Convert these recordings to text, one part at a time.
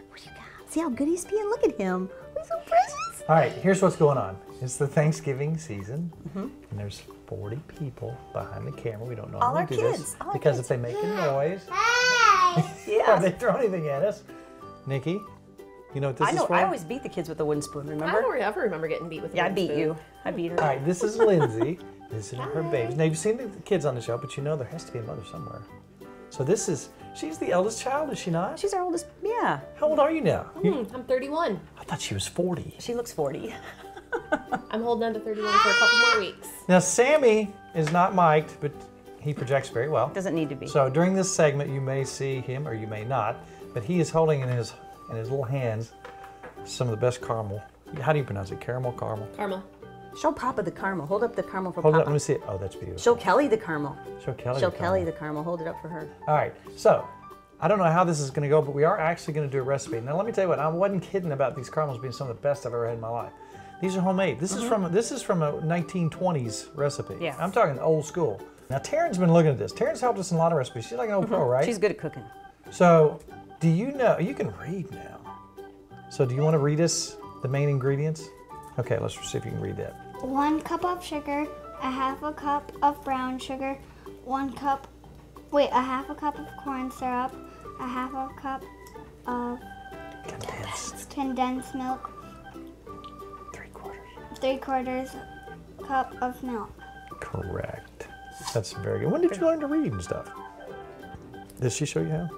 What you got? See how good he's being? Look at him. He's so precious. All right, here's what's going on. It's the Thanksgiving season, and there's 40 people behind the camera. We don't normally do this because if they make a noise, or they throw anything at us. Nikki, you know what this is for? I always beat the kids with a wooden spoon, remember? I don't ever remember getting beat with a wooden spoon. Yeah, I beat you. I beat her. All right, this is Lindsay. This is her babies. Now, you've seen the kids on the show, but you know there has to be a mother somewhere. So this is, she's the eldest child, is she not? She's our oldest, yeah. How old are you now? I'm 31. I thought she was 40. She looks 40. I'm holding on to 31 for a couple more weeks. Now, Sammy is not mic'd, but he projects very well. Doesn't need to be. So during this segment, you may see him or you may not, but he is holding in his little hands some of the best caramel. How do you pronounce it? Caramel? Caramel. Show Papa the caramel. Hold up the caramel for Hold Papa. it up, let me see it. Oh, that's beautiful. Show Kelly the caramel. Show Kelly Show the Kelly caramel. the caramel. Hold it up for her. All right, so I don't know how this is going to go, but we are actually going to do a recipe. Now, let me tell you what, I wasn't kidding about these caramels being some of the best I've ever had in my life. These are homemade. This is from a 1920s recipe. Yeah. I'm talking old school. Now, Taryn's been looking at this. Taryn's helped us in a lot of recipes. She's like an old pro, right? She's good at cooking. So, do you know, you can read now. So, do you want to read us the main ingredients? Okay, let's see if you can read that. 1 cup of sugar, a half a cup of brown sugar, a half a cup of corn syrup, a half a cup of condensed milk, 3/4 cup of milk. Correct. That's very good. When did you learn to read and stuff? Did she show you how?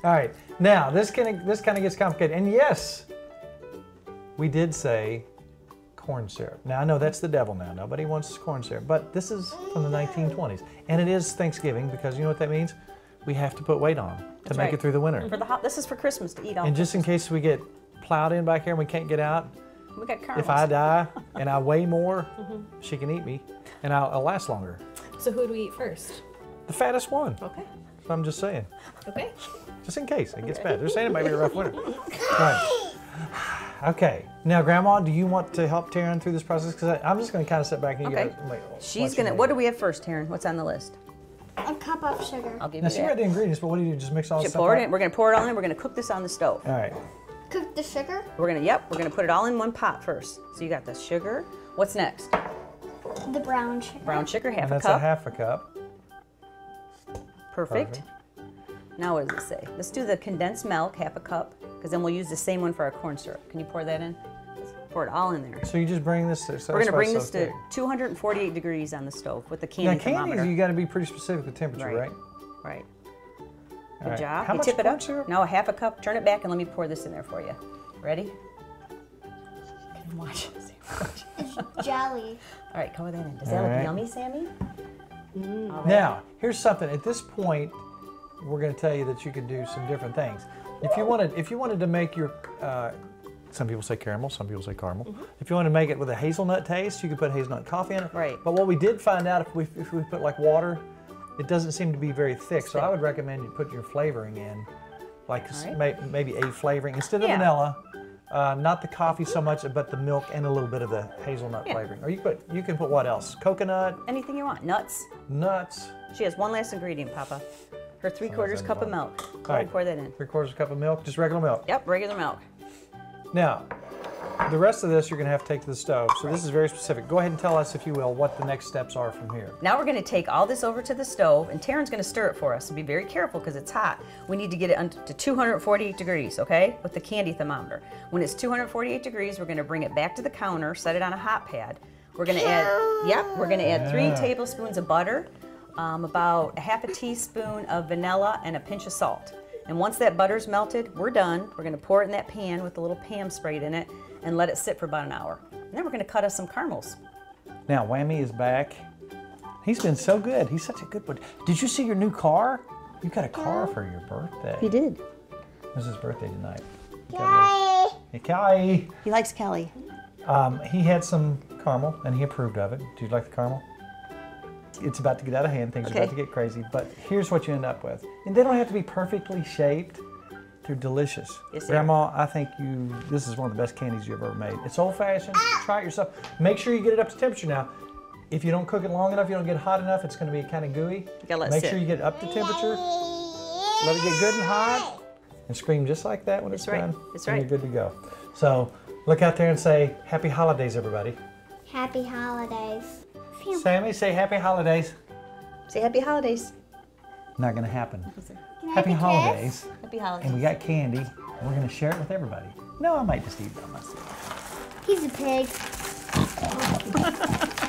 All right. Now this kind of gets complicated. And yes, we did say corn syrup. Now I know that's the devil now. Nobody wants corn syrup, but this is from the 1920s, and it is Thanksgiving because you know what that means? We have to put weight on to make it through the winter. For the this is for Christmas to eat all. And just in case we get plowed in back here and we can't get out, we got caramels. if I die and I weigh more, she can eat me, and I'll last longer. So who do we eat first? The fattest one. Okay. So I'm just saying. Okay. Just in case it gets bad. They're saying it might be a rough winter. Right. Okay. Now, Grandma, do you want to help Taryn through this process? Because I'm just going to kind of sit back and you guys. She's gonna. What do we have first, Taryn? What's on the list? A cup of sugar. I'll give Now, you she read the ingredients, but what do you do? Just mix all this stuff pour it up? in. We're gonna pour it all in. We're gonna cook this on the stove. All right. Cook the sugar. We're gonna put it all in one pot first. So you got the sugar. What's next? The brown sugar. Brown sugar, half And a that's cup. a half a cup. Perfect. Now what does it say? Let's do the condensed milk, half a cup, because then we'll use the same one for our corn syrup. Can you pour that in? Pour it all in there. So you just bring this to. We're gonna bring this to 248 degrees on the stove with the candy thermometer. Candies, you got to be pretty specific with temperature, right? Right. All Good right. job. How You much tip it corn up. syrup? Now a half a cup. Turn it back and let me pour this in there for you. Ready? Can you watch? Jelly. All right, cover that in. Does that look yummy, Sammy? All right. Now, here's something. At this point, we're going to tell you that you can do some different things. If you wanted to make your, some people say caramel, some people say caramel. If you want to make it with a hazelnut taste, you could put hazelnut coffee in it. Right. But what we did find out, if we put like water, it doesn't seem to be very thick. So I would recommend you put your flavoring in, like maybe a flavoring instead of vanilla. Not the coffee so much, but the milk and a little bit of the hazelnut flavoring. Or you can put what else? Coconut. Anything you want. Nuts. Nuts. She has one last ingredient, Papa. Her 3/4 cup of milk. Go ahead and pour that in. 3/4 cup of milk, just regular milk. Yep, regular milk. Now, the rest of this you're going to have to take to the stove. So this is very specific. Go ahead and tell us, if you will, what the next steps are from here. Now we're going to take all this over to the stove, and Taryn's going to stir it for us. So be very careful because it's hot. We need to get it to 248 degrees, okay, with the candy thermometer. When it's 248 degrees, we're going to bring it back to the counter, set it on a hot pad. We're going to add, 3 tablespoons of butter, about a half a teaspoon of vanilla, and a pinch of salt. And once that butter's melted, we're done. We're going to pour it in that pan with a little Pam sprayed in it and let it sit for about an hour. And then we're going to cut us some caramels. Now, Whammy is back. He's been so good. He's such a good boy. Did you see your new car? You got a car for your birthday. He did. It was his birthday tonight. Yay! Hey, Kai. He likes Kelly. He had some caramel, and he approved of it. Do you like the caramel? It's about to get out of hand. Things are about to get crazy. But here's what you end up with. And they don't have to be perfectly shaped. They're delicious. Yes, they are. Grandma, I think this is one of the best candies you've ever made. It's old-fashioned. Try it yourself. Make sure you get it up to temperature now. If you don't cook it long enough, you don't get it hot enough, it's going to be kind of gooey. You gotta let it Make sit. sure you get it up to temperature. Let it get good and hot. and scream just like that when it's done. That's and right. You're good to go. So look out there and say Happy Holidays, everybody. Happy holidays. Sammy, say Happy Holidays. Say Happy Holidays. Not going to happen. Can I Happy have a Holidays. Happy Holidays. And we got candy. And we're going to share it with everybody. No, I might just eat it by myself. kiss? He's a pig.